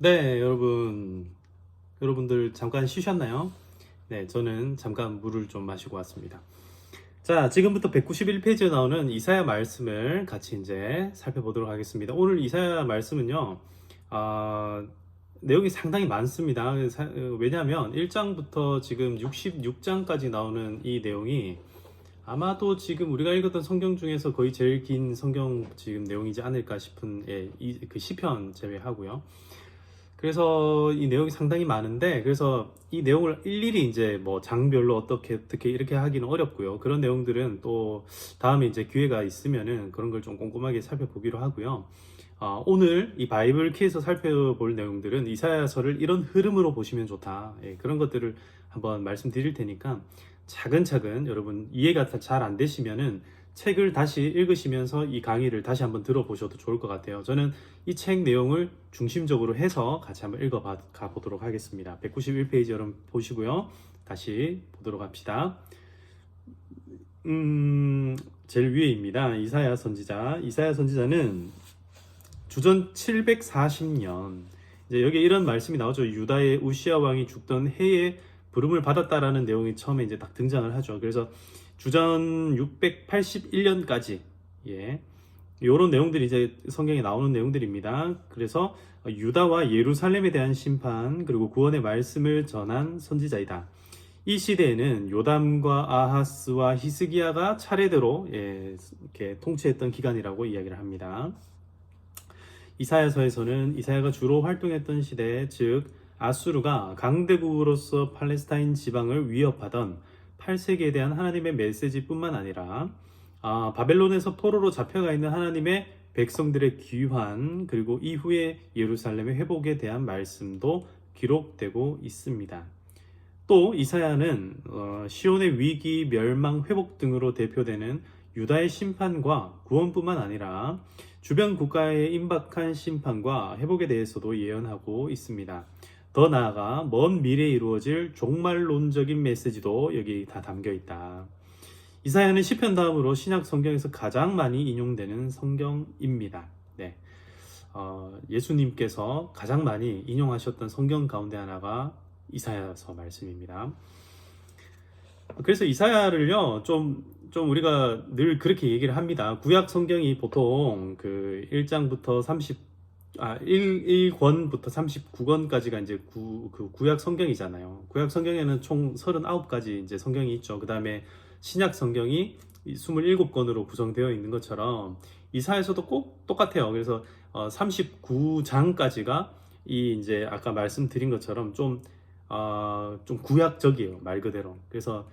네, 여러분들 잠깐 쉬셨나요? 네, 저는 잠깐 물을 좀 마시고 왔습니다. 자, 지금부터 191페이지에 나오는 이사야 말씀을 같이 이제 살펴보도록 하겠습니다. 오늘 이사야 말씀은요, 아, 내용이 상당히 많습니다. 왜냐하면 1장부터 지금 66장까지 나오는 이 내용이 아마도 지금 우리가 읽었던 성경 중에서 거의 제일 긴 성경 지금 내용이지 않을까 싶은 그 시편 제외하고요. 그래서 이 내용이 상당히 많은데, 그래서 이 내용을 일일이 이제 뭐 장별로 어떻게 이렇게 하기는 어렵고요. 그런 내용들은 또 다음에 이제 기회가 있으면은 그런 걸 좀 꼼꼼하게 살펴보기로 하고요. 오늘 이 바이블 키에서 살펴볼 내용들은 이사야서를 이런 흐름으로 보시면 좋다. 그런 것들을 한번 말씀드릴 테니까 차근차근 여러분 이해가 잘 안 되시면은 책을 다시 읽으시면서 이 강의를 다시 한번 들어보셔도 좋을 것 같아요. 저는 이 책 내용을 중심적으로 해서 같이 한번 읽어가 보도록 하겠습니다. 191페이지 여러분 보시고요. 다시 보도록 합시다. 제일 위에입니다. 이사야 선지자. 이사야 선지자는 주전 740년, 이제 여기 이런 말씀이 나오죠. 유다의 우시아 왕이 죽던 해에 부름을 받았다라는 내용이 처음에 이제 딱 등장을 하죠. 그래서 주전 681년까지, 이런 내용들이 이제 성경에 나오는 내용들입니다. 그래서 유다와 예루살렘에 대한 심판 그리고 구원의 말씀을 전한 선지자이다. 이 시대에는 요담과 아하스와 히스기야가 차례대로 이렇게 통치했던 기간이라고 이야기를 합니다. 이사야서에서는 이사야가 주로 활동했던 시대, 즉 아수르가 강대국으로서 팔레스타인 지방을 위협하던 8세기에 대한 하나님의 메시지뿐만 아니라 바벨론에서 포로로 잡혀가 있는 하나님의 백성들의 귀환 그리고 이후에 예루살렘의 회복에 대한 말씀도 기록되고 있습니다. 또 이사야는 시온의 위기, 멸망, 회복 등으로 대표되는 유다의 심판과 구원뿐만 아니라 주변 국가의 임박한 심판과 회복에 대해서도 예언하고 있습니다. 더 나아가 먼 미래에 이루어질 종말론적인 메시지도 여기 다 담겨 있다. 이사야는 시편 다음으로 신약 성경에서 가장 많이 인용되는 성경입니다. 네. 예수님께서 가장 많이 인용하셨던 성경 가운데 하나가 이사야서 말씀입니다. 그래서 이사야를요, 좀 우리가 늘 그렇게 얘기를 합니다. 구약 성경이 보통 그 1장부터 1권부터 39권까지가 이제 그 구약 성경이잖아요. 구약 성경에는 총 39가지 이제 성경이 있죠. 그 다음에 신약 성경이 27권으로 구성되어 있는 것처럼 이사야서도 꼭 똑같아요. 그래서 39장까지가 이 이제 아까 말씀드린 것처럼 좀 구약적이에요. 말 그대로. 그래서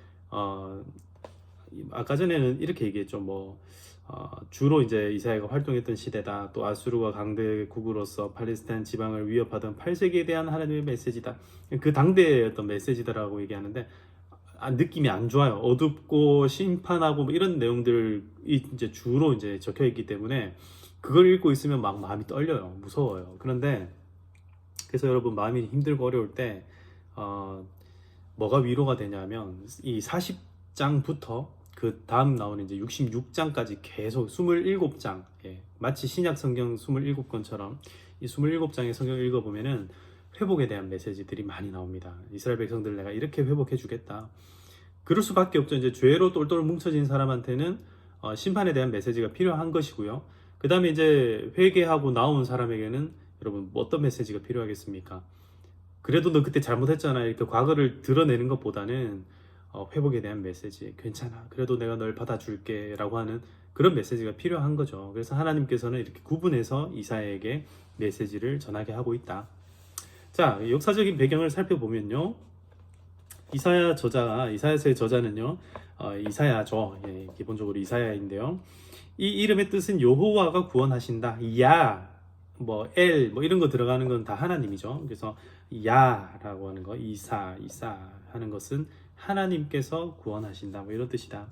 아까 전에는 이렇게 얘기했죠. 주로 이제 이사야가 활동했던 시대다. 또 아수르와 강대국으로서 팔레스타인 지방을 위협하던 8세기에 대한 하나님의 메시지다. 그 당대의 어떤 메시지다라고 얘기하는데 느낌이 안 좋아요. 어둡고 심판하고 뭐 이런 내용들이 이제 주로 이제 적혀 있기 때문에 그걸 읽고 있으면 막 마음이 떨려요. 무서워요. 그런데 그래서 여러분 마음이 힘들고 어려울 때 뭐가 위로가 되냐면 이 40장부터 그 다음 나오는 이제 66장까지 계속 27장, 마치 신약 성경 27권처럼 이 27장의 성경을 읽어보면은 회복에 대한 메시지들이 많이 나옵니다. 이스라엘 백성들 내가 이렇게 회복해 주겠다. 그럴 수밖에 없죠. 이제 죄로 똘똘 뭉쳐진 사람한테는 심판에 대한 메시지가 필요한 것이고요. 그 다음에 이제 회개하고 나온 사람에게는 여러분 어떤 메시지가 필요하겠습니까? 그래도 너 그때 잘못했잖아. 이렇게 과거를 드러내는 것보다는 회복에 대한 메시지, 괜찮아. 그래도 내가 널 받아줄게 라고 하는 그런 메시지가 필요한 거죠. 그래서 하나님께서는 이렇게 구분해서 이사야에게 메시지를 전하게 하고 있다. 자, 역사적인 배경을 살펴보면요. 이사야서의 저자는요, 이사야죠. 기본적으로 이사야인데요. 이 이름의 뜻은 여호와가 구원하신다. 엘, 이런 거 들어가는 건 다 하나님이죠. 그래서 야라고 하는 거, 이사 하는 것은 하나님께서 구원하신다. 이런 뜻이다.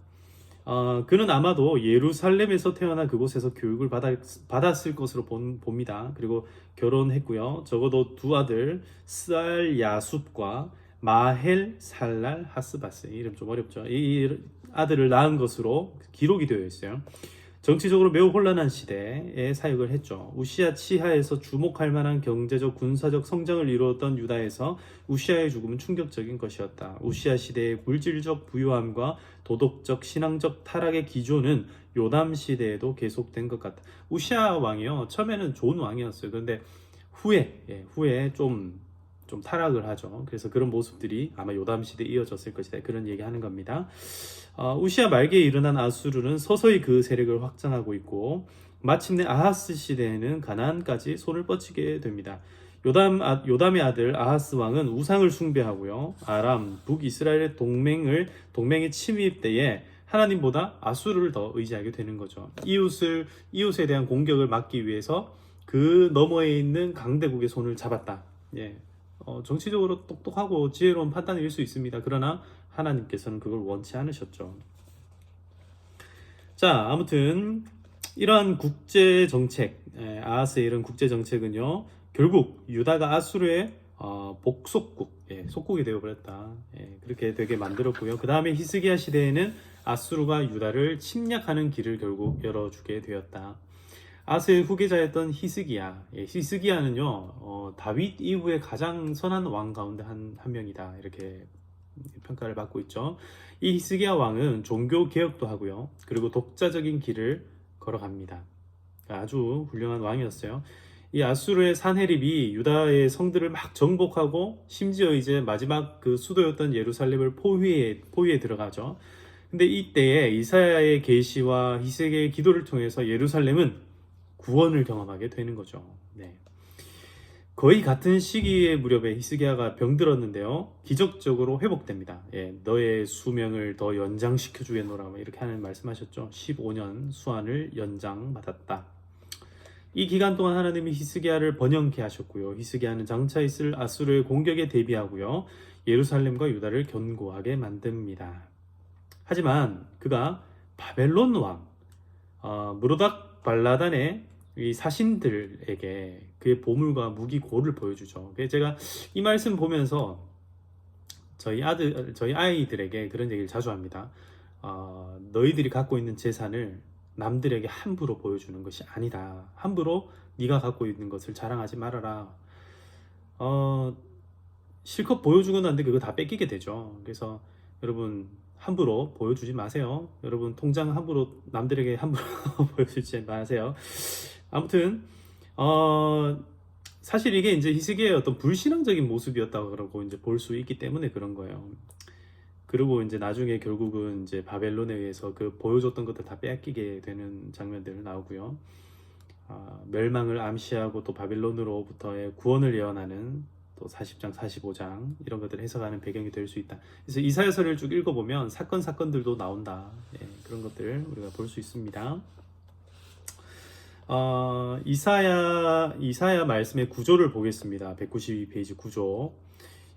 그는 아마도 예루살렘에서 태어나 그곳에서 교육을 받았을 것으로 봅니다. 그리고 결혼했고요. 적어도 두 아들 스알 야숲과 마헬 살랄 하스바스, 이름 좀 어렵죠. 이 아들을 낳은 것으로 기록이 되어 있어요. 정치적으로 매우 혼란한 시대에 사역을 했죠. 우시아 치하에서 주목할 만한 경제적 군사적 성장을 이루었던 유다에서 우시아의 죽음은 충격적인 것이었다. 우시아 시대의 물질적 부유함과 도덕적 신앙적 타락의 기조는 요담 시대에도 계속된 것 같다. 우시아 왕이요, 처음에는 좋은 왕이었어요. 그런데 후에 좀 타락을 하죠. 그래서 그런 모습들이 아마 요담 시대에 이어졌을 것이다. 그런 얘기하는 겁니다. 우시아 말기에 일어난 아수르는 서서히 그 세력을 확장하고 있고 마침내 아하스 시대에는 가나안까지 손을 뻗치게 됩니다. 요담의 아들 아하스 왕은 우상을 숭배하고요. 아람, 북이스라엘의 동맹에 침입 때에 하나님보다 아수르를 더 의지하게 되는 거죠. 이웃에 대한 공격을 막기 위해서 그 너머에 있는 강대국의 손을 잡았다. 정치적으로 똑똑하고 지혜로운 판단일 수 있습니다. 그러나 하나님께서는 그걸 원치 않으셨죠. 자, 아무튼 이러한 국제 정책, 아하스의 이런 국제 정책은요, 결국 유다가 아수르의 속국이 되어버렸다. 그렇게 되게 만들었고요. 그 다음에 히스기야 시대에는 아수르가 유다를 침략하는 길을 결국 열어주게 되었다. 아스의 후계자였던 히스기야는요, 다윗 이후에 가장 선한 왕 가운데 한 명이다. 이렇게 평가를 받고 있죠. 이 히스기야 왕은 종교 개혁도 하고요. 그리고 독자적인 길을 걸어갑니다. 아주 훌륭한 왕이었어요. 이 아수르의 산헤립이 유다의 성들을 막 정복하고 심지어 이제 마지막 그 수도였던 예루살렘을 포위에 들어가죠. 근데 이때에 이사야의 계시와 히스기야의 기도를 통해서 예루살렘은 구원을 경험하게 되는 거죠. 거의 같은 시기의 무렵에 히스기야가 병들었는데요. 기적적으로 회복됩니다. 너의 수명을 더 연장시켜 주겠노라 이렇게 하는 말씀하셨죠. 15년 수환을 연장받았다. 이 기간 동안 하나님이 히스기야를 번영케 하셨고요. 히스기야는 장차 있을 아수르의 공격에 대비하고요. 예루살렘과 유다를 견고하게 만듭니다. 하지만 그가 바벨론 왕 무로닥 발라단의 이 사신들에게 그의 보물과 무기고를 보여주죠. 그래서 제가 이 말씀 보면서 저희 아이들에게 그런 얘기를 자주 합니다. 너희들이 갖고 있는 재산을 남들에게 함부로 보여주는 것이 아니다. 함부로 네가 갖고 있는 것을 자랑하지 말아라. 실컷 보여주고 난데 그거 다 뺏기게 되죠. 그래서 여러분 함부로 보여주지 마세요. 여러분 통장 남들에게 함부로 보여주지 마세요. 아무튼 사실 이게 이제 히스기야의 어떤 불신앙적인 모습이었다고 그러고 이제 볼 수 있기 때문에 그런 거예요. 그리고 이제 나중에 결국은 이제 바벨론에 의해서 그 보여줬던 것들 다 빼앗기게 되는 장면들 나오고요. 멸망을 암시하고 또 바벨론으로부터의 구원을 예언하는 또 40장, 45장 이런 것들을 해석하는 배경이 될 수 있다. 그래서 이사야서를 쭉 읽어보면 사건들도 나온다. 그런 것들 우리가 볼 수 있습니다. 이사야 말씀의 구조를 보겠습니다. 192페이지 구조.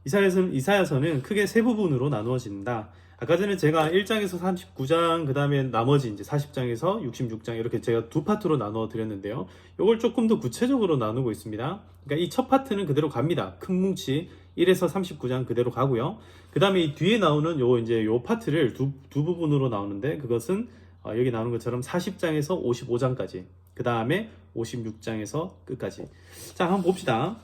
이사야서는 크게 세 부분으로 나누어진다. 아까 전에 제가 1장에서 39장, 그 다음에 나머지 이제 40장에서 66장 이렇게 제가 두 파트로 나누어 드렸는데요. 이걸 조금 더 구체적으로 나누고 있습니다. 그러니까 이 첫 파트는 그대로 갑니다. 큰 뭉치 1에서 39장 그대로 가고요. 그 다음에 이 뒤에 나오는 요 파트를 두 부분으로 나오는데 그것은 여기 나오는 것처럼 40장에서 55장까지. 그 다음에 56장에서 끝까지. 자, 한번 봅시다.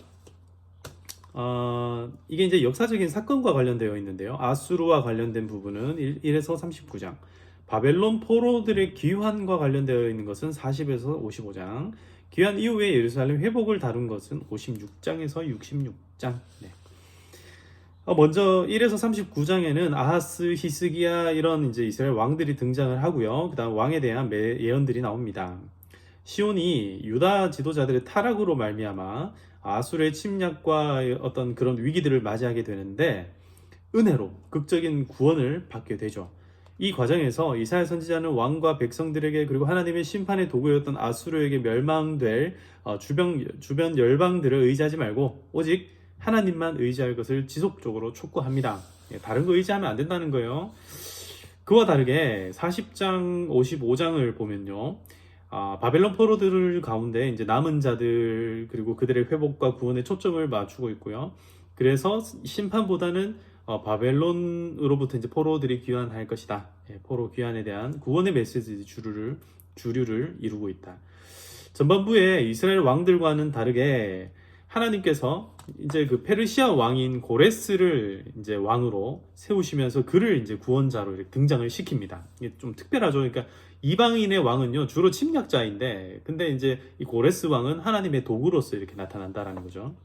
이게 이제 역사적인 사건과 관련되어 있는데요. 아수르와 관련된 부분은 1에서 39장. 바벨론 포로들의 귀환과 관련되어 있는 것은 40에서 55장. 귀환 이후에 예루살렘 회복을 다룬 것은 56장에서 66장. 먼저 1에서 39장에는 아하스, 히스기야 이런 이제 이스라엘 왕들이 등장을 하고요. 그다음 왕에 대한 예언들이 나옵니다. 시온이 유다 지도자들의 타락으로 말미암아 아수르의 침략과 어떤 그런 위기들을 맞이하게 되는데 은혜로 극적인 구원을 받게 되죠. 이 과정에서 이사야 선지자는 왕과 백성들에게 그리고 하나님의 심판의 도구였던 아수르에게 멸망될 주변 열방들을 의지하지 말고 오직 하나님만 의지할 것을 지속적으로 촉구합니다. 다른 거 의지하면 안 된다는 거예요. 그와 다르게 40장, 55장을 보면요. 바벨론 포로들 가운데 이제 남은 자들 그리고 그들의 회복과 구원에 초점을 맞추고 있고요. 그래서 심판보다는 바벨론으로부터 이제 포로들이 귀환할 것이다. 포로 귀환에 대한 구원의 메시지 주류를 주류를 이루고 있다. 전반부에 이스라엘 왕들과는 다르게 하나님께서 이제 그 페르시아 왕인 고레스를 이제 왕으로 세우시면서 그를 이제 구원자로 이렇게 등장을 시킵니다. 이게 좀 특별하죠. 그러니까 이방인의 왕은요 주로 침략자인데, 근데 이제 이 고레스 왕은 하나님의 도구로서 이렇게 나타난다라는 거죠.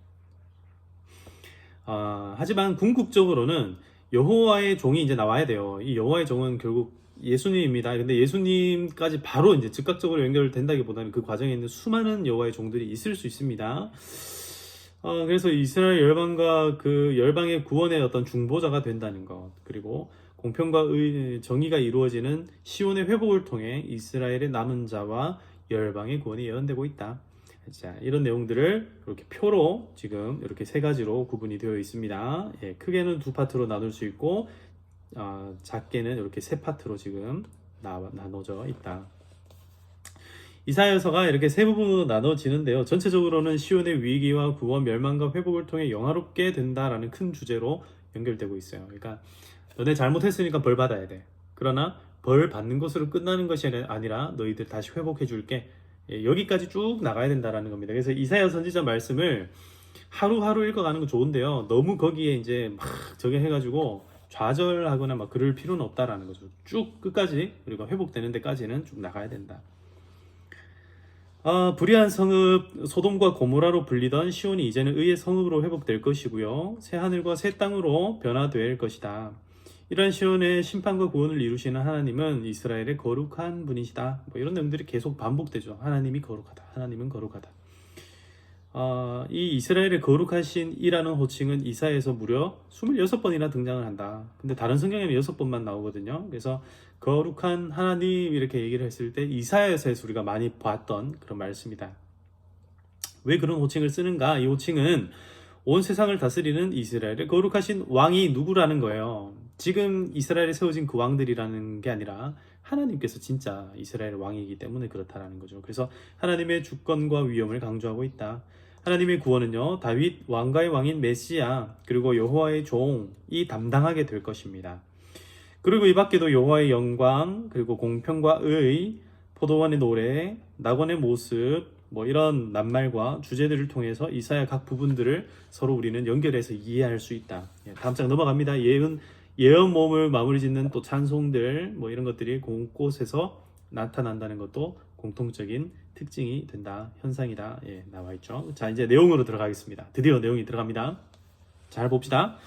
하지만 궁극적으로는 여호와의 종이 이제 나와야 돼요. 이 여호와의 종은 결국 예수님입니다. 근데 예수님까지 바로 이제 즉각적으로 연결된다기보다는 그 과정에 있는 수많은 여호와의 종들이 있을 수 있습니다. 그래서 이스라엘 열방과 그 열방의 구원의 어떤 중보자가 된다는 것, 그리고 공평과 정의가 이루어지는 시온의 회복을 통해 이스라엘의 남은 자와 열방의 구원이 예언되고 있다. 자, 이런 내용들을 이렇게 표로 지금 이렇게 세 가지로 구분이 되어 있습니다. 예, 크게는 두 파트로 나눌 수 있고, 작게는 이렇게 세 파트로 지금 나눠져 있다. 이사야서가 이렇게 세 부분으로 나눠지는데요. 전체적으로는 시온의 위기와 구원, 멸망과 회복을 통해 영화롭게 된다라는 큰 주제로 연결되고 있어요. 그러니까 너네 잘못했으니까 벌 받아야 돼. 그러나 벌 받는 것으로 끝나는 것이 아니라 너희들 다시 회복해 줄게. 예, 여기까지 쭉 나가야 된다라는 겁니다. 그래서 이사야 선지자 말씀을 하루하루 읽어가는 건 좋은데요. 너무 거기에 이제 막 저게 해가지고 좌절하거나 막 그럴 필요는 없다라는 거죠. 쭉 끝까지 우리가 회복되는 데까지는 쭉 나가야 된다. 불의한 성읍 소돔과 고모라로 불리던 시온이 이제는 의의 성읍으로 회복될 것이고요. 새 하늘과 새 땅으로 변화될 것이다. 이런 시온의 심판과 구원을 이루시는 하나님은 이스라엘의 거룩한 분이시다. 뭐 이런 내용들이 계속 반복되죠. 하나님이 거룩하다. 하나님은 거룩하다. 이 이스라엘의 거룩하신이라는 호칭은 이사야에서 무려 26번이나 등장을 한다. 근데 다른 성경에는 6번만 나오거든요. 그래서 거룩한 하나님 이렇게 얘기를 했을 때 이사야에서 우리가 많이 봤던 그런 말씀이다. 왜 그런 호칭을 쓰는가? 이 호칭은 온 세상을 다스리는 이스라엘의 거룩하신 왕이 누구라는 거예요. 지금 이스라엘에 세워진 그 왕들이라는 게 아니라 하나님께서 진짜 이스라엘 왕이기 때문에 그렇다라는 거죠. 그래서 하나님의 주권과 위엄을 강조하고 있다. 하나님의 구원은요, 다윗 왕가의 왕인 메시아 그리고 여호와의 종이 담당하게 될 것입니다. 그리고 이 밖에도 여호와의 영광, 그리고 공평과 의, 포도원의 노래, 낙원의 모습, 뭐 이런 낱말과 주제들을 통해서 이사야 각 부분들을 서로 우리는 연결해서 이해할 수 있다. 다음 장 넘어갑니다. 예언 모음을 마무리 짓는 또 찬송들, 뭐 이런 것들이 곳곳에서 나타난다는 것도 공통적인 특징이 된다, 현상이다. 예, 나와 있죠. 자, 이제 내용으로 들어가겠습니다. 드디어 내용이 들어갑니다. 잘 봅시다.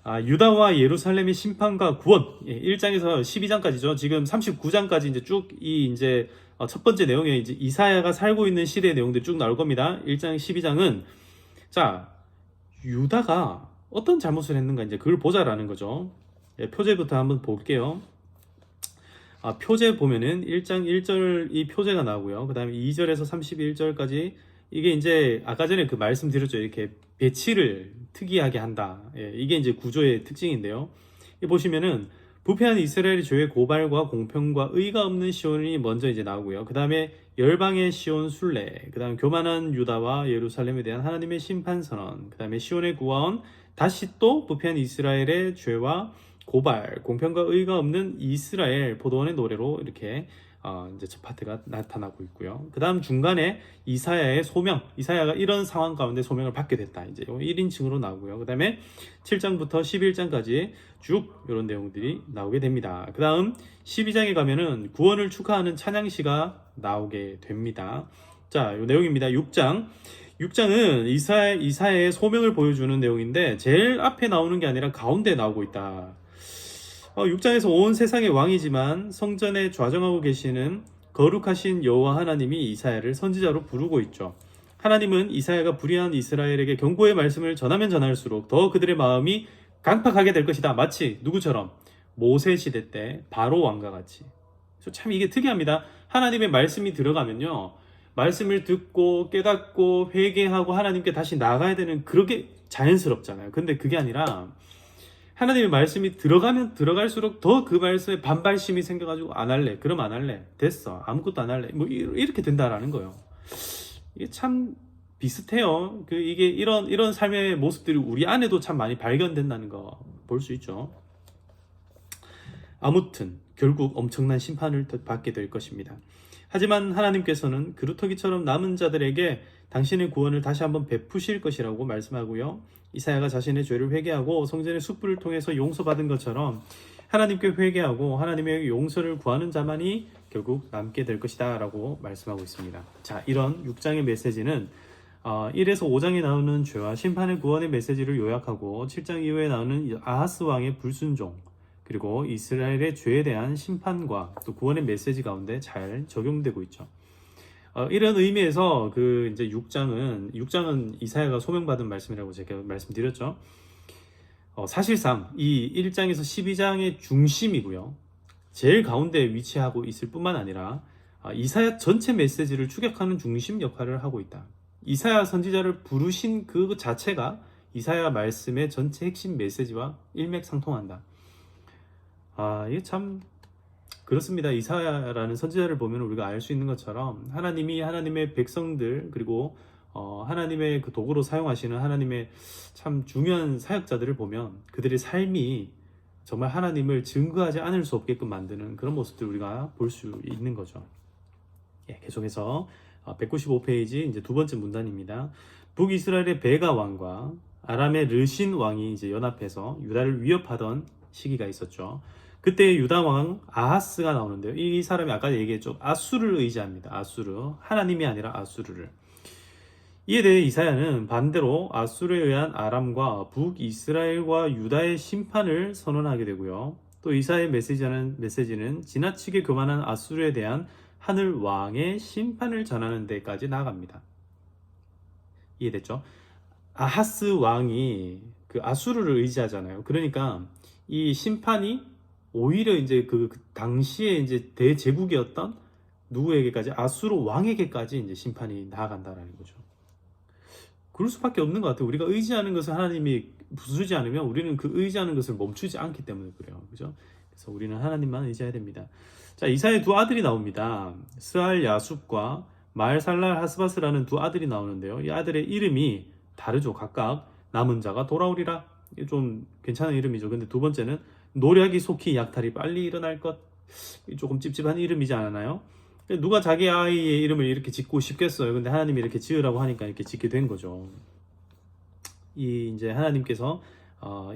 유다와 예루살렘의 심판과 구원, 1장에서 12장까지죠. 지금 39장까지 이제 쭉 이제 첫 번째 내용에 이제 이사야가 살고 있는 시대의 내용들이 쭉 나올 겁니다. 1장 12장은 자, 유다가 어떤 잘못을 했는가 이제 그걸 보자라는 거죠. 예, 표제부터 한번 볼게요. 표제 보면은 1장 1절 이 표제가 나오고요. 그 다음에 2절에서 31절까지 이게 이제 아까 전에 그 말씀드렸죠. 이렇게 배치를 특이하게 한다. 예, 이게 이제 구조의 특징인데요. 이 보시면은 부패한 이스라엘의 죄의 고발과 공평과 의가 없는 시온이 먼저 이제 나오고요. 그 다음에 열방의 시온 순례, 그 다음에 교만한 유다와 예루살렘에 대한 하나님의 심판 선언, 그 다음에 시온의 구원, 다시 또 부패한 이스라엘의 죄와 고발, 공평과 의가 없는 이스라엘 포도원의 노래로 이렇게 이제 첫 파트가 나타나고 있고요. 그 다음 중간에 이사야의 소명, 이사야가 이런 상황 가운데 소명을 받게 됐다. 이제 1인칭으로 나오고요. 그 다음에 7장부터 11장까지 쭉 이런 내용들이 나오게 됩니다. 그 다음 12장에 가면은 구원을 축하하는 찬양시가 나오게 됩니다. 자, 이 내용입니다. 6장은 이사야의 소명을 보여주는 내용인데 제일 앞에 나오는 게 아니라 가운데 나오고 있다. 6장에서 온 세상의 왕이지만 성전에 좌정하고 계시는 거룩하신 여호와 하나님이 이사야를 선지자로 부르고 있죠. 하나님은 이사야가 불의한 이스라엘에게 경고의 말씀을 전하면 전할수록 더 그들의 마음이 강팍하게 될 것이다. 마치 누구처럼? 모세 시대 때 바로 왕과 같이. 참 이게 특이합니다. 하나님의 말씀이 들어가면요, 말씀을 듣고 깨닫고 회개하고 하나님께 다시 나가야 되는 그렇게 자연스럽잖아요. 근데 그게 아니라 하나님의 말씀이 들어가면 들어갈수록 더 그 말씀에 반발심이 생겨가지고 안 할래. 그럼 안 할래. 됐어. 아무것도 안 할래. 뭐 이렇게 된다라는 거예요. 이게 참 비슷해요. 이게 이런 삶의 모습들이 우리 안에도 참 많이 발견된다는 거 볼 수 있죠. 아무튼 결국 엄청난 심판을 받게 될 것입니다. 하지만 하나님께서는 그루터기처럼 남은 자들에게 당신의 구원을 다시 한번 베푸실 것이라고 말씀하고요. 이사야가 자신의 죄를 회개하고 성전의 숯불을 통해서 용서받은 것처럼 하나님께 회개하고 하나님의 용서를 구하는 자만이 결국 남게 될 것이다 라고 말씀하고 있습니다. 자, 이런 6장의 메시지는 1에서 5장에 나오는 죄와 심판의 구원의 메시지를 요약하고 7장 이후에 나오는 아하스 왕의 불순종, 그리고 이스라엘의 죄에 대한 심판과 또 구원의 메시지 가운데 잘 적용되고 있죠. 이런 의미에서 그 이제 6장은 이사야가 소명받은 말씀이라고 제가 말씀드렸죠. 사실상 이 1장에서 12장의 중심이고요. 제일 가운데 위치하고 있을 뿐만 아니라 이사야 전체 메시지를 추격하는 중심 역할을 하고 있다. 이사야 선지자를 부르신 그 자체가 이사야 말씀의 전체 핵심 메시지와 일맥상통한다. 이게 참 그렇습니다. 이사야라는 선지자를 보면 우리가 알 수 있는 것처럼 하나님이 하나님의 백성들, 그리고 하나님의 그 도구로 사용하시는 하나님의 참 중요한 사역자들을 보면 그들의 삶이 정말 하나님을 증거하지 않을 수 없게끔 만드는 그런 모습들 우리가 볼 수 있는 거죠. 계속해서 195페이지 이제 두 번째 문단입니다. 북이스라엘의 베가 왕과 아람의 르신 왕이 이제 연합해서 유다를 위협하던 시기가 있었죠. 그때 유다 왕 아하스가 나오는데요. 이 사람이 아까 얘기했죠. 아수르를 의지합니다. 아수르, 하나님이 아니라 아수르를. 이에 대해 이사야는 반대로 아수르에 의한 아람과 북이스라엘과 유다의 심판을 선언하게 되고요. 또 이사야의 메시지는 지나치게 교만한 아수르에 대한 하늘 왕의 심판을 전하는 데까지 나아갑니다. 이해됐죠? 아하스 왕이 그 아수르를 의지하잖아요. 그러니까 이 심판이 오히려 이제 그 당시에 이제 대제국이었던 누구에게까지, 아수르 왕에게까지 이제 심판이 나아간다라는 거죠. 그럴 수밖에 없는 것 같아요. 우리가 의지하는 것을 하나님이 부수지 않으면 우리는 그 의지하는 것을 멈추지 않기 때문에 그래요. 그죠? 그래서 우리는 하나님만 의지해야 됩니다. 자, 이사야의 두 아들이 나옵니다. 스알 야숲과 마엘살랄 하스바스라는 두 아들이 나오는데요. 이 아들의 이름이 다르죠. 각각 남은 자가 돌아오리라. 좀 괜찮은 이름이죠. 근데 두 번째는 노략이 속히 약탈이 빨리 일어날 것. 조금 찝찝한 이름이지 않았나요? 누가 자기 아이의 이름을 이렇게 짓고 싶겠어요. 근데 하나님이 이렇게 지으라고 하니까 이렇게 짓게 된 거죠. 이제 하나님께서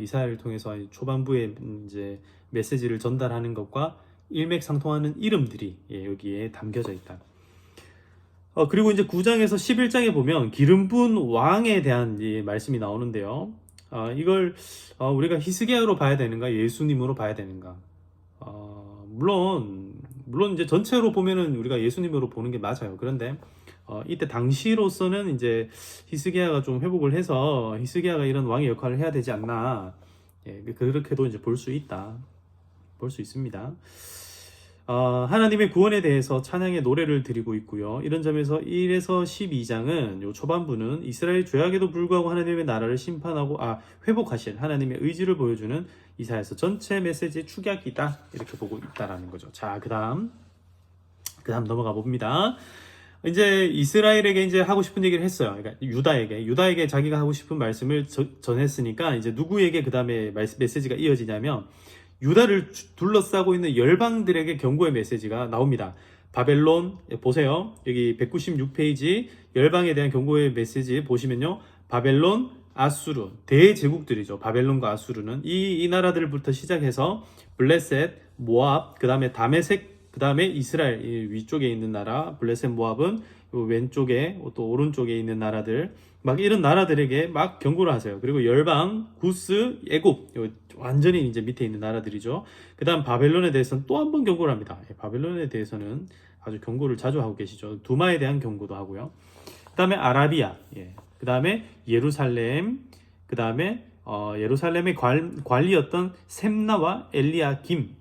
이사야를 통해서 초반부에 이제 메시지를 전달하는 것과 일맥상통하는 이름들이 여기에 담겨져 있다. 그리고 이제 9장에서 11장에 보면 기름 부은 왕에 대한 말씀이 나오는데요. 이걸 우리가 히스기야로 봐야 되는가, 예수님으로 봐야 되는가? 물론 이제 전체로 보면은 우리가 예수님으로 보는 게 맞아요. 그런데 이때 당시로서는 이제 히스기야가 좀 회복을 해서 히스기야가 이런 왕의 역할을 해야 되지 않나, 그렇게도 이제 볼 수 있습니다. 하나님의 구원에 대해서 찬양의 노래를 드리고 있고요. 이런 점에서 1에서 12장은 요 초반부는 이스라엘 죄악에도 불구하고 하나님의 나라를 심판하고 회복하실 하나님의 의지를 보여주는 이사야서 전체 메시지의 축약이다, 이렇게 보고 있다라는 거죠. 자, 그다음 넘어가 봅니다. 이제 이스라엘에게 이제 하고 싶은 얘기를 했어요. 그러니까 유다에게 자기가 하고 싶은 말씀을 전했으니까 이제 누구에게 그다음에 메시지가 이어지냐면 유다를 둘러싸고 있는 열방들에게 경고의 메시지가 나옵니다. 바벨론, 보세요. 여기 196페이지 열방에 대한 경고의 메시지 보시면요. 바벨론, 아수르, 대제국들이죠. 바벨론과 아수르는 이 나라들부터 시작해서 블레셋, 모압, 그 다음에 다메섹, 그 다음에 이스라엘 위쪽에 있는 나라, 블레셋, 모압은 왼쪽에 또 오른쪽에 있는 나라들, 막 이런 나라들에게 막 경고를 하세요. 그리고 열방, 구스, 애굽, 완전히 이제 밑에 있는 나라들이죠. 그 다음 바벨론에 대해서는 또 한 번 경고를 합니다. 바벨론에 대해서는 아주 경고를 자주 하고 계시죠. 두마에 대한 경고도 하고요. 그 다음에 아라비아, 그 다음에 예루살렘, 그 다음에 예루살렘의 관리였던 셈나와 엘리야김,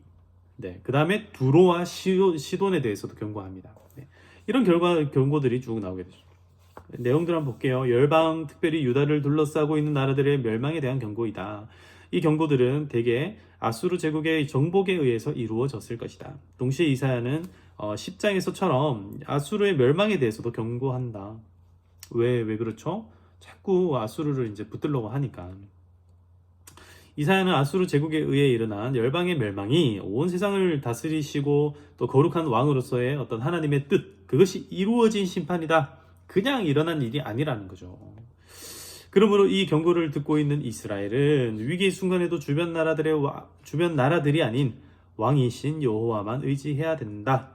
그 다음에 두로와 시돈에 대해서도 경고합니다. 이런 경고들이 쭉 나오게 되죠. 내용들 한번 볼게요. 열방, 특별히 유다를 둘러싸고 있는 나라들의 멸망에 대한 경고이다. 이 경고들은 대개 아수르 제국의 정복에 의해서 이루어졌을 것이다. 동시에 이사야는 10장에서처럼 아수르의 멸망에 대해서도 경고한다. 왜 그렇죠? 자꾸 아수르를 이제 붙들려고 하니까. 이사야는 아수르 제국에 의해 일어난 열방의 멸망이 온 세상을 다스리시고 또 거룩한 왕으로서의 어떤 하나님의 뜻, 그것이 이루어진 심판이다. 그냥 일어난 일이 아니라는 거죠. 그러므로 이 경고를 듣고 있는 이스라엘은 위기의 순간에도 주변 나라들이 아닌 왕이신 여호와만 의지해야 된다.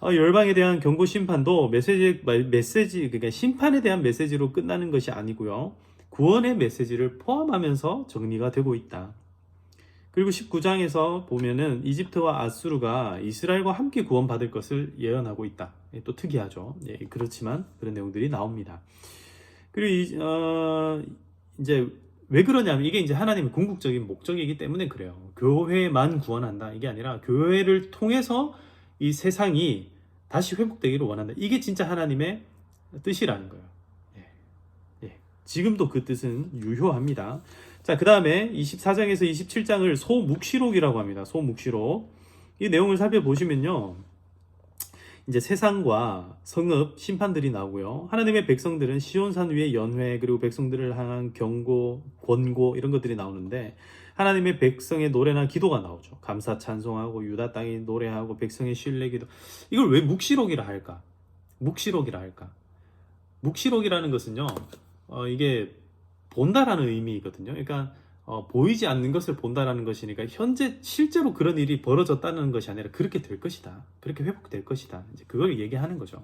열방에 대한 경고 심판도 그러니까 심판에 대한 메시지로 끝나는 것이 아니고요. 구원의 메시지를 포함하면서 정리가 되고 있다. 그리고 19장에서 보면은 이집트와 아수르가 이스라엘과 함께 구원받을 것을 예언하고 있다. 또 특이하죠. 그렇지만 그런 내용들이 나옵니다. 그리고 이제 왜 그러냐면 이게 이제 하나님의 궁극적인 목적이기 때문에 그래요. 교회만 구원한다. 이게 아니라 교회를 통해서 이 세상이 다시 회복되기를 원한다. 이게 진짜 하나님의 뜻이라는 거예요. 지금도 그 뜻은 유효합니다. 자, 그 다음에 24장에서 27장을 소묵시록이라고 합니다. 소묵시록. 이 내용을 살펴보시면요. 이제 세상과 성읍, 심판들이 나오고요. 하나님의 백성들은 시온산 위에 연회, 그리고 백성들을 향한 경고, 권고 이런 것들이 나오는데 하나님의 백성의 노래나 기도가 나오죠. 감사 찬송하고 유다 땅이 노래하고 백성의 신뢰 기도. 이걸 왜 묵시록이라 할까? 묵시록이라 할까? 묵시록이라는 것은요. 이게 본다라는 의미거든요. 그러니까 보이지 않는 것을 본다라는 것이니까 현재 실제로 그런 일이 벌어졌다는 것이 아니라 그렇게 될 것이다. 그렇게 회복될 것이다. 이제 그걸 얘기하는 거죠.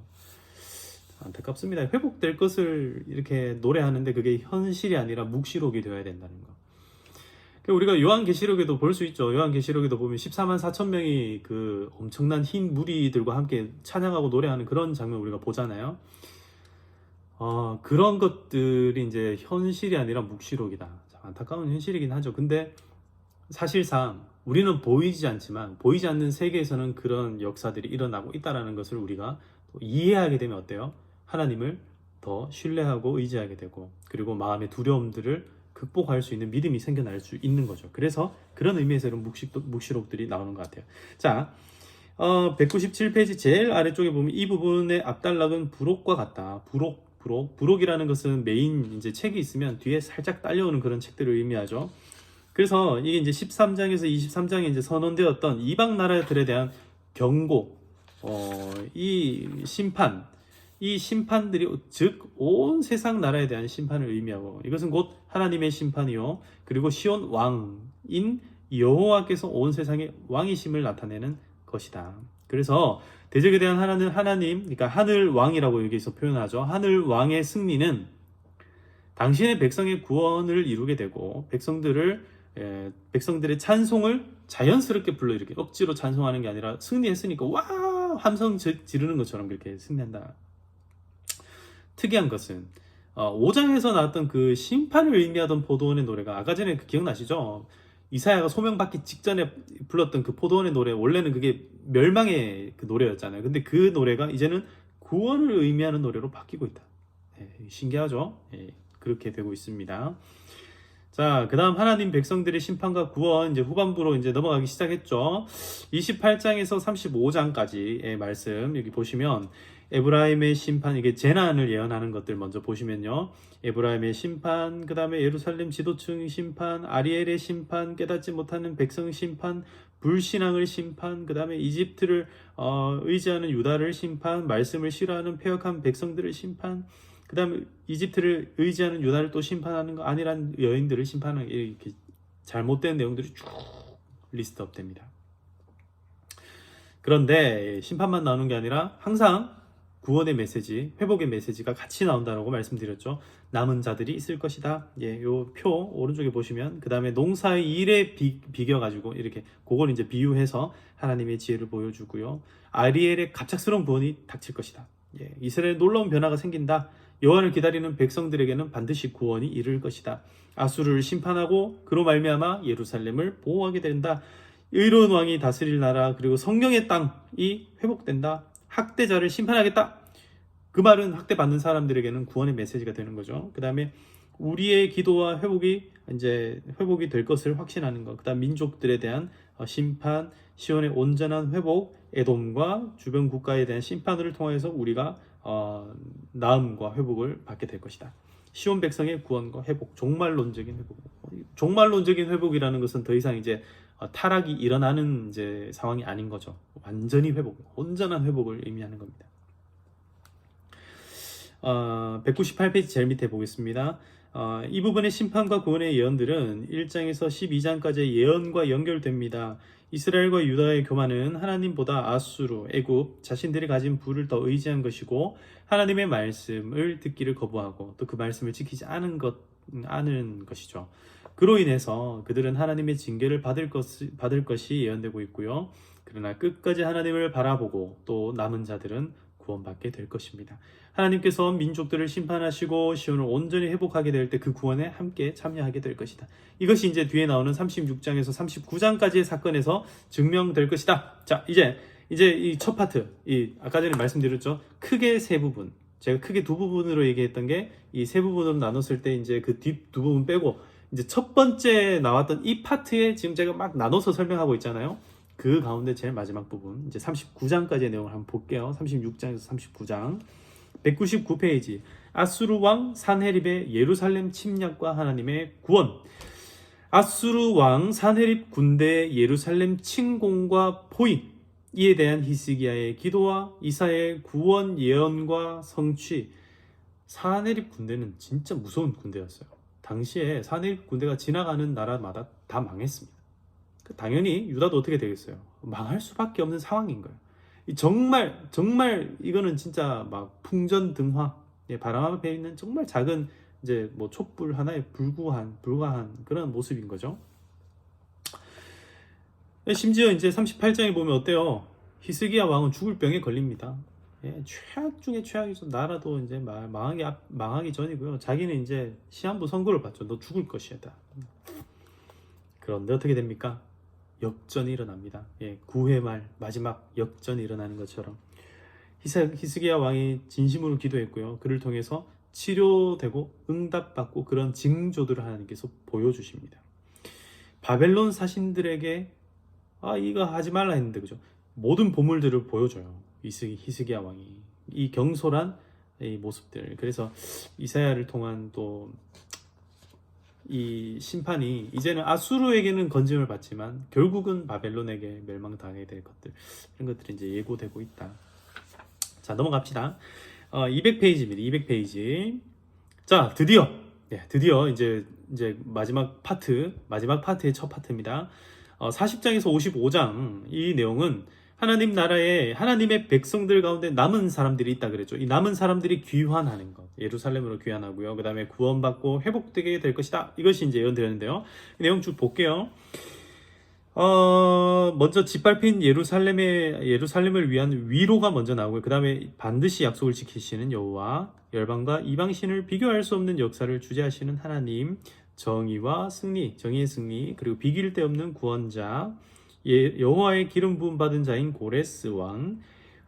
안타깝습니다. 회복될 것을 이렇게 노래하는데 그게 현실이 아니라 묵시록이 되어야 된다는 거. 우리가 요한계시록에도 볼 수 있죠. 요한계시록에도 보면 14만 4천 명이 그 엄청난 흰 무리들과 함께 찬양하고 노래하는 그런 장면 우리가 보잖아요. 그런 것들이 이제 현실이 아니라 묵시록이다. 참 안타까운 현실이긴 하죠. 근데 사실상 우리는 보이지 않지만 보이지 않는 세계에서는 그런 역사들이 일어나고 있다는 것을 우리가 이해하게 되면 어때요? 하나님을 더 신뢰하고 의지하게 되고 그리고 마음의 두려움들을 극복할 수 있는 믿음이 생겨날 수 있는 거죠. 그래서 그런 의미에서 이런 묵시록들이 나오는 것 같아요. 자, 197페이지 제일 아래쪽에 보면 이 부분의 앞단락은 부록과 같다. 부록이라는 것은 메인 이제 책이 있으면 뒤에 살짝 딸려오는 그런 책들을 의미하죠. 그래서 이게 이제 13장에서 23장에 이제 선언되었던 이방 나라들에 대한 경고, 이 심판들이 즉 온 세상 나라에 대한 심판을 의미하고 이것은 곧 하나님의 심판이요 그리고 시온 왕인 여호와께서 온 세상의 왕이심을 나타내는 것이다. 그래서 대적에 대한 하나님, 그러니까 하늘 왕이라고 여기서 표현하죠. 하늘 왕의 승리는 당신의 백성의 구원을 이루게 되고 백성들의 찬송을 자연스럽게 불러 이렇게 억지로 찬송하는 게 아니라 승리했으니까 와 함성 지르는 것처럼 그렇게 승리한다. 특이한 것은 5장에서 나왔던 그 심판을 의미하던 포도원의 노래가 아까 전에 기억나시죠? 이사야가 소명받기 직전에 불렀던 그 포도원의 노래, 원래는 그게 멸망의 그 노래였잖아요. 근데 그 노래가 이제는 구원을 의미하는 노래로 바뀌고 있다. 신기하죠? 그렇게 되고 있습니다. 자, 그 다음 하나님 백성들의 심판과 구원 이제 후반부로 이제 넘어가기 시작했죠. 28장에서 35장까지의 말씀 여기 보시면 에브라임의 심판, 이게 재난을 예언하는 것들 먼저 보시면요. 에브라임의 심판, 그 다음에 예루살렘 지도층 심판, 아리엘의 심판, 깨닫지 못하는 백성 심판, 불신앙을 심판, 그 다음에 이집트를 의지하는 유다를 심판, 말씀을 싫어하는 패역한 백성들을 심판, 그 다음에 이집트를 의지하는 유다를 또 심판하는 거 아니란 여인들을 심판하는 이렇게 잘못된 내용들이 쭉 리스트업 됩니다. 그런데 심판만 나오는 게 아니라 항상 구원의 메시지, 회복의 메시지가 같이 나온다고 말씀드렸죠. 남은 자들이 있을 것이다. 요 표 오른쪽에 보시면 그 다음에 농사의 일에 비겨가지고 이렇게 그걸 이제 비유해서 하나님의 지혜를 보여주고요. 아리엘의 갑작스러운 구원이 닥칠 것이다. 이스라엘에 놀라운 변화가 생긴다. 여호와를 기다리는 백성들에게는 반드시 구원이 이를 것이다. 아수르를 심판하고 그로 말미암아 예루살렘을 보호하게 된다. 의로운 왕이 다스릴 나라 그리고 성령의 땅이 회복된다. 학대자를 심판하겠다. 그 말은 학대받는 사람들에게는 구원의 메시지가 되는 거죠. 그 다음에 우리의 기도와 회복이 될 것을 확신하는 것. 그 다음 민족들에 대한 심판, 시온의 온전한 회복, 에돔과 주변 국가에 대한 심판을 통해서 우리가 나음과 회복을 받게 될 것이다. 시온 백성의 구원과 회복, 종말론적인 회복. 종말론적인 회복이라는 것은 더 이상 이제 타락이 일어나는 이제 상황이 아닌 거죠. 완전히 회복, 온전한 회복을 의미하는 겁니다. 198페이지 제일 밑에 보겠습니다. 이 부분의 심판과 구원의 예언들은 1장에서 12장까지의 예언과 연결됩니다. 이스라엘과 유다의 교만은 하나님보다 아수르, 애굽, 자신들이 가진 부를 더 의지한 것이고 하나님의 말씀을 듣기를 거부하고 또 그 말씀을 지키지 않은 것이죠. 그로 인해서 그들은 하나님의 징계를 받을 것이 예언되고 있고요. 그러나 끝까지 하나님을 바라보고 또 남은 자들은 구원받게 될 것입니다. 하나님께서 민족들을 심판하시고 시온을 온전히 회복하게 될 때 그 구원에 함께 참여하게 될 것이다. 이것이 이제 뒤에 나오는 36장에서 39장까지의 사건에서 증명될 것이다. 자, 이제 이 첫 파트, 아까 전에 말씀드렸죠. 크게 세 부분. 제가 크게 두 부분으로 얘기했던 게 이 세 부분으로 나눴을 때 이제 그 뒷 두 부분 빼고 이제 첫 번째 나왔던 이 파트에 지금 제가 막 나눠서 설명하고 있잖아요. 그 가운데 제일 마지막 부분, 이제 39장까지의 내용을 한번 볼게요. 36장에서 39장. 199페이지. 아수르 왕 산헤립의 예루살렘 침략과 하나님의 구원. 아수르 왕 산헤립 군대의 예루살렘 침공과 포위, 이에 대한 히스기야의 기도와 이사야의 구원 예언과 성취. 산헤립 군대는 진짜 무서운 군대였어요. 당시에 산헤립 군대가 지나가는 나라마다 다 망했습니다. 당연히 유다도 어떻게 되겠어요? 망할 수밖에 없는 상황인 거예요. 정말 이거는 진짜 막 풍전등화, 바람 앞에 있는 정말 작은 이제 뭐 촛불 하나에 불과한 그런 모습인 거죠. 심지어 이제 38장에 보면 어때요? 히스기야 왕은 죽을 병에 걸립니다. 최악 중에 최악이죠. 나라도 이제 망하기 전이고요. 자기는 이제 시한부 선고를 받죠. 너 죽을 것이다. 그런데 어떻게 됩니까? 역전이 일어납니다. 구회 말 마지막 역전이 일어나는 것처럼 히스기야 왕이 진심으로 기도했고요. 그를 통해서 치료되고 응답받고 그런 징조들을 하나님께서 보여주십니다. 바벨론 사신들에게 이거 하지 말라 했는데 그죠? 모든 보물들을 보여줘요. 히스기야 왕이 이 경솔한 이 모습들. 그래서 이사야를 통한 또 이 심판이 이제는 아수르에게는 건짐을 받지만 결국은 바벨론에게 멸망당하게 될 것들, 이런 것들이 이제 예고되고 있다. 자, 넘어갑시다. 200페이지입니다. 200페이지. 자, 드디어 이제 마지막 파트의 첫 파트입니다. 40장에서 55장 이 내용은 하나님 나라에 하나님의 백성들 가운데 남은 사람들이 있다 그랬죠. 이 남은 사람들이 귀환하는 것, 예루살렘으로 귀환하고요. 그 다음에 구원받고 회복되게 될 것이다. 이것이 이제 예언되는데요. 내용 쭉 볼게요. 먼저 짓밟힌 예루살렘을 위한 위로가 먼저 나오고요. 그 다음에 반드시 약속을 지키시는 여호와, 열방과 이방신을 비교할 수 없는 역사를 주재하시는 하나님, 정의의 승리, 그리고 비길 데 없는 구원자, 여호와의 기름 부음 받은 자인 고레스 왕,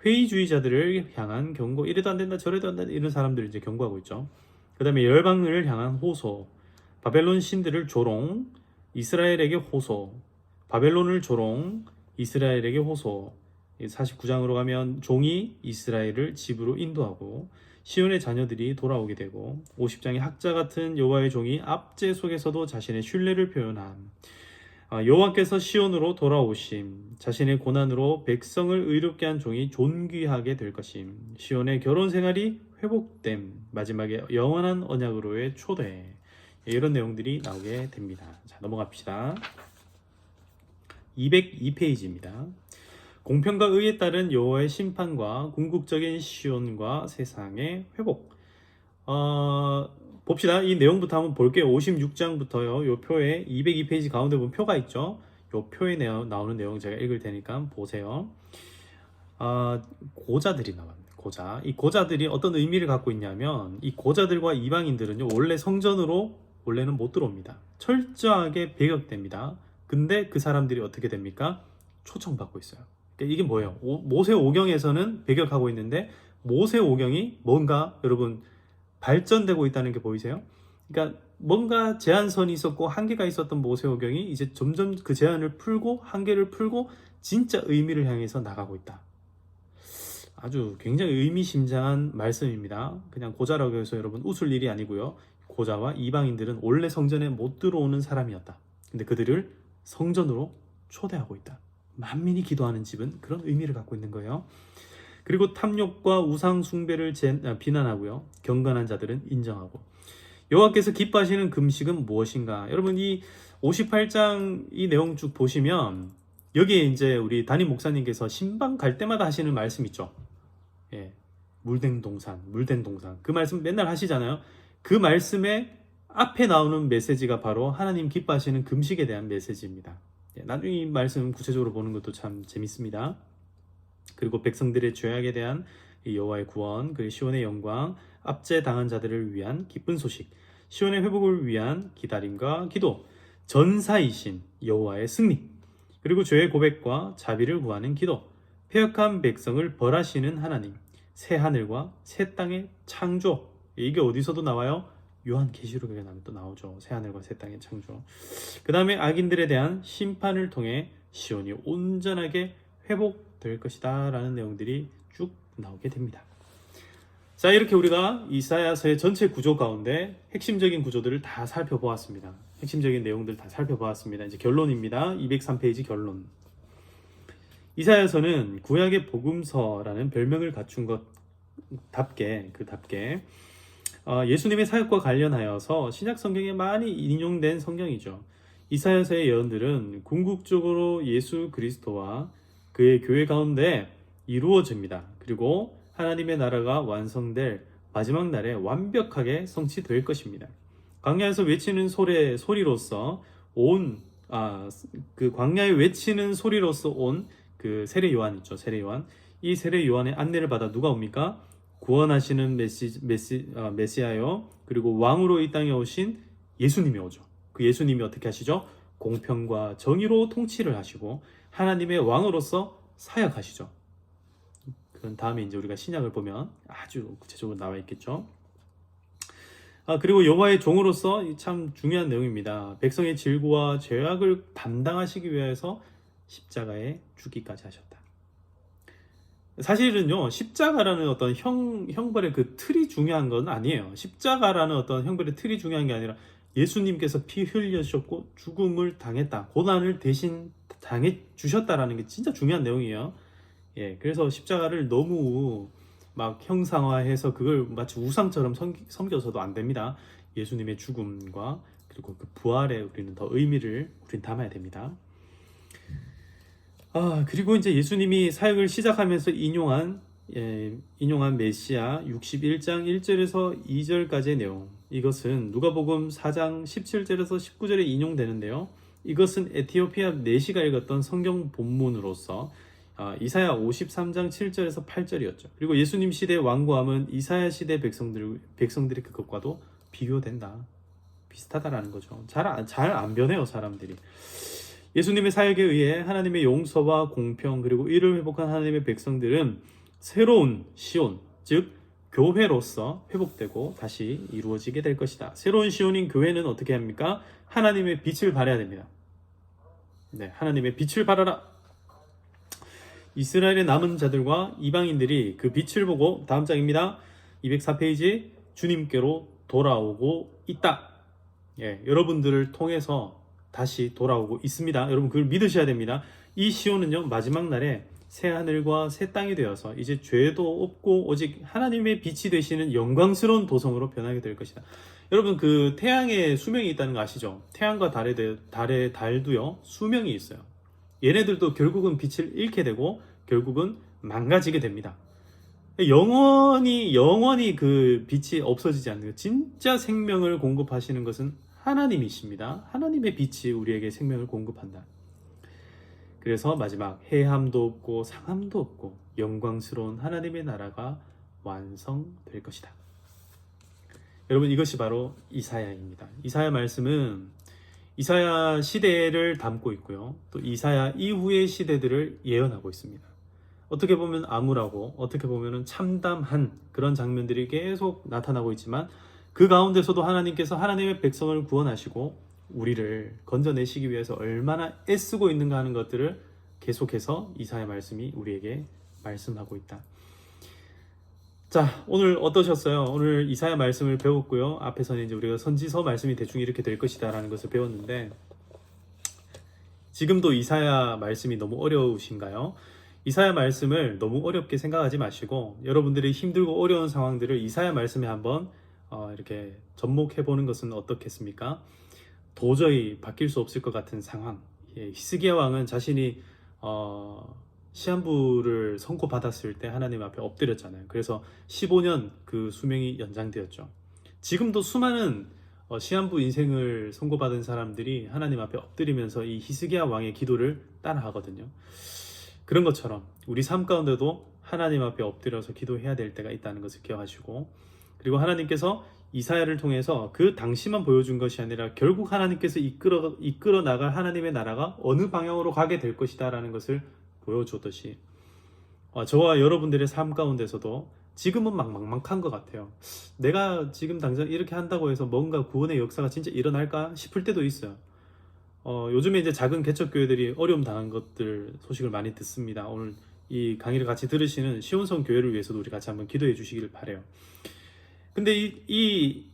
회의주의자들을 향한 경고, 이래도 안 된다 저래도 안 된다, 이런 사람들을 이제 경고하고 있죠. 그 다음에 열방을 향한 호소, 바벨론 신들을 조롱, 이스라엘에게 호소, 바벨론을 조롱, 이스라엘에게 호소. 49장으로 가면 종이 이스라엘을 집으로 인도하고 시온의 자녀들이 돌아오게 되고, 50장의 학자 같은 여호와의 종이 압제 속에서도 자신의 신뢰를 표현함. 여호와께서 시온으로 돌아오심, 자신의 고난으로 백성을 의롭게 한 종이 존귀하게 될 것임, 시온의 결혼 생활이 회복됨, 마지막에 영원한 언약으로의 초대. 이런 내용들이 나오게 됩니다. 자, 넘어갑시다. 202페이지입니다. 공평과 의에 따른 여호와의 심판과 궁극적인 시온과 세상의 회복. 봅시다. 이 내용부터 한번 볼게요. 56장부터요. 요 표에 202페이지 가운데 보면 표가 있죠. 요 표에 나오는 내용 제가 읽을 테니까 보세요. 고자들이 나왔는데, 이 고자들이 어떤 의미를 갖고 있냐면, 이 고자들과 이방인들은요, 원래 성전으로 원래는 못 들어옵니다. 철저하게 배격됩니다. 근데 그 사람들이 어떻게 됩니까? 초청받고 있어요. 그러니까 이게 뭐예요? 모세 오경에서는 배격하고 있는데, 모세 오경이 뭔가 여러분 발전되고 있다는 게 보이세요? 그러니까 뭔가 제한선이 있었고 한계가 있었던 모세 오경이 이제 점점 그 제한을 풀고 한계를 풀고 진짜 의미를 향해서 나가고 있다. 아주 굉장히 의미심장한 말씀입니다. 그냥 고자라고 해서 여러분 웃을 일이 아니고요. 고자와 이방인들은 원래 성전에 못 들어오는 사람이었다. 근데 그들을 성전으로 초대하고 있다. 만민이 기도하는 집은 그런 의미를 갖고 있는 거예요. 그리고 탐욕과 우상 숭배를 비난하고요. 경건한 자들은 인정하고. 여호와께서 기뻐하시는 금식은 무엇인가? 여러분 이 58장 이 내용 쭉 보시면 여기에 이제 우리 담임 목사님께서 신방 갈 때마다 하시는 말씀 있죠. 예. 물된 동산. 그 말씀 맨날 하시잖아요. 그 말씀에 앞에 나오는 메시지가 바로 하나님 기뻐하시는 금식에 대한 메시지입니다. 예, 나중에 이 말씀 구체적으로 보는 것도 참 재밌습니다. 그리고 백성들의 죄악에 대한 여호와의 구원, 그리고 시온의 영광, 압제 당한 자들을 위한 기쁜 소식, 시온의 회복을 위한 기다림과 기도, 전사이신 여호와의 승리, 그리고 죄의 고백과 자비를 구하는 기도, 패역한 백성을 벌하시는 하나님, 새 하늘과 새 땅의 창조. 이게 어디서도 나와요? 요한계시록에 또 나오죠. 새 하늘과 새 땅의 창조. 그 다음에 악인들에 대한 심판을 통해 시온이 온전하게 회복될 것이다 라는 내용들이 쭉 나오게 됩니다. 자, 이렇게 우리가 이사야서의 전체 구조 가운데 핵심적인 구조들을 다 살펴보았습니다. 핵심적인 내용들 다 살펴보았습니다. 이제 결론입니다. 203페이지 결론. 이사야서는 구약의 복음서라는 별명을 갖춘 그답게 예수님의 사역과 관련하여서 신약 성경에 많이 인용된 성경이죠. 이사야서의 예언들은 궁극적으로 예수 그리스도와 그의 교회 가운데 이루어집니다. 그리고 하나님의 나라가 완성될 마지막 날에 완벽하게 성취될 것입니다. 광야에서 외치는 소리로서 그 광야에 외치는 소리로서 온 그 세례 요한 있죠. 세례 요한. 이 세례 요한의 안내를 받아 누가 옵니까? 구원하시는 메시아요. 그리고 왕으로 이 땅에 오신 예수님이 오죠. 그 예수님이 어떻게 하시죠? 공평과 정의로 통치를 하시고 하나님의 왕으로서 사역하시죠. 그런 다음에 이제 우리가 신약을 보면 아주 구체적으로 나와 있겠죠. 그리고 여호와의 종으로서 참 중요한 내용입니다. 백성의 질고와 죄악을 담당하시기 위해서 십자가에 죽기까지 하셨다. 사실은요, 십자가라는 어떤 형벌의 그 틀이 중요한 건 아니에요. 십자가라는 어떤 형벌의 틀이 중요한 게 아니라 예수님께서 피 흘려주셨고 죽음을 당했다. 고난을 대신 당해 주셨다라는 게 진짜 중요한 내용이에요. 예, 그래서 십자가를 너무 막 형상화해서 그걸 마치 우상처럼 섬겨서도 안 됩니다. 예수님의 죽음과 그리고 그 부활에 우리는 더 의미를 담아야 됩니다. 그리고 이제 예수님이 사역을 시작하면서 인용한 메시아 61장 1절에서 2절까지의 내용. 이것은 누가복음 4장 17절에서 19절에 인용되는데요. 이것은 에티오피아 내시가 읽었던 성경 본문으로서 이사야 53장 7절에서 8절이었죠. 그리고 예수님 시대의 완고함은 이사야 시대 백성들의 그것과도 비교된다. 비슷하다라는 거죠. 잘 안 변해요, 사람들이. 예수님의 사역에 의해 하나님의 용서와 공평 그리고 의를 회복한 하나님의 백성들은 새로운 시온, 즉 교회로서 회복되고 다시 이루어지게 될 것이다. 새로운 시온인 교회는 어떻게 합니까? 하나님의 빛을 발해야 됩니다. 네, 하나님의 빛을 발하라. 이스라엘의 남은 자들과 이방인들이 그 빛을 보고, 다음 장입니다. 204페이지, 주님께로 돌아오고 있다. 예, 여러분들을 통해서 다시 돌아오고 있습니다. 여러분 그걸 믿으셔야 됩니다. 이 시온은요, 마지막 날에 새 하늘과 새 땅이 되어서 이제 죄도 없고 오직 하나님의 빛이 되시는 영광스러운 도성으로 변하게 될 것이다. 여러분 그 태양에 수명이 있다는 거 아시죠? 태양과 달도요 수명이 있어요. 얘네들도 결국은 빛을 잃게 되고 결국은 망가지게 됩니다. 영원히 그 빛이 없어지지 않는 거. 진짜 생명을 공급하시는 것은 하나님이십니다. 하나님의 빛이 우리에게 생명을 공급한다. 그래서 마지막 해함도 없고 상함도 없고 영광스러운 하나님의 나라가 완성될 것이다. 여러분 이것이 바로 이사야입니다. 이사야 말씀은 이사야 시대를 담고 있고요. 또 이사야 이후의 시대들을 예언하고 있습니다. 어떻게 보면 암울하고 어떻게 보면 참담한 그런 장면들이 계속 나타나고 있지만 그 가운데서도 하나님께서 하나님의 백성을 구원하시고 우리를 건져내시기 위해서 얼마나 애쓰고 있는가 하는 것들을 계속해서 이사야 말씀이 우리에게 말씀하고 있다. 자, 오늘 어떠셨어요? 오늘 이사야 말씀을 배웠고요. 앞에서는 이제 우리가 선지서 말씀이 대충 이렇게 될 것이다라는 것을 배웠는데, 지금도 이사야 말씀이 너무 어려우신가요? 이사야 말씀을 너무 어렵게 생각하지 마시고, 여러분들이 힘들고 어려운 상황들을 이사야 말씀에 한번 이렇게 접목해 보는 것은 어떻겠습니까? 도저히 바뀔 수 없을 것 같은 상황. 히스기야 왕은 자신이 시한부를 선고받았을 때 하나님 앞에 엎드렸잖아요. 그래서 15년 그 수명이 연장되었죠. 지금도 수많은 시한부 인생을 선고받은 사람들이 하나님 앞에 엎드리면서 이 히스기야 왕의 기도를 따라하거든요. 그런 것처럼 우리 삶 가운데도 하나님 앞에 엎드려서 기도해야 될 때가 있다는 것을 기억하시고, 그리고 하나님께서 이사야를 통해서 그 당시만 보여준 것이 아니라 결국 하나님께서 이끌어 나갈 하나님의 나라가 어느 방향으로 가게 될 것이다라는 것을 보여줬듯이, 저와 여러분들의 삶 가운데서도 지금은 막막한 것 같아요. 내가 지금 당장 이렇게 한다고 해서 뭔가 구원의 역사가 진짜 일어날까 싶을 때도 있어요. 요즘에 이제 작은 개척교회들이 어려움 당한 것들 소식을 많이 듣습니다. 오늘 이 강의를 같이 들으시는 시온성 교회를 위해서도 우리 같이 한번 기도해 주시길 바라요. 근데 이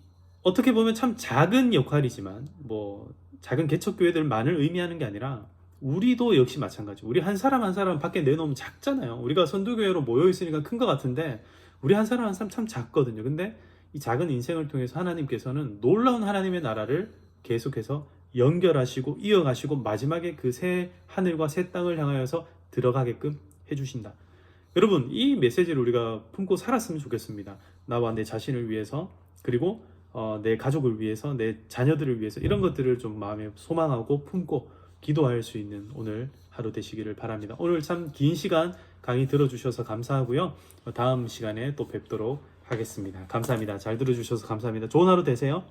어떻게 보면 참 작은 역할이지만, 뭐 작은 개척교회들만을 의미하는 게 아니라 우리도 역시 마찬가지. 우리 한 사람 한 사람 밖에 내놓으면 작잖아요. 우리가 선두교회로 모여 있으니까 큰 것 같은데 우리 한 사람 한 사람 참 작거든요. 근데 이 작은 인생을 통해서 하나님께서는 놀라운 하나님의 나라를 계속해서 연결하시고 이어가시고 마지막에 그 새 하늘과 새 땅을 향하여서 들어가게끔 해주신다. 여러분, 이 메시지를 우리가 품고 살았으면 좋겠습니다. 나와 내 자신을 위해서, 그리고 내 가족을 위해서, 내 자녀들을 위해서, 이런 것들을 좀 마음에 소망하고 품고 기도할 수 있는 오늘 하루 되시기를 바랍니다. 오늘 참 긴 시간 강의 들어주셔서 감사하고요. 다음 시간에 또 뵙도록 하겠습니다. 감사합니다. 잘 들어주셔서 감사합니다. 좋은 하루 되세요.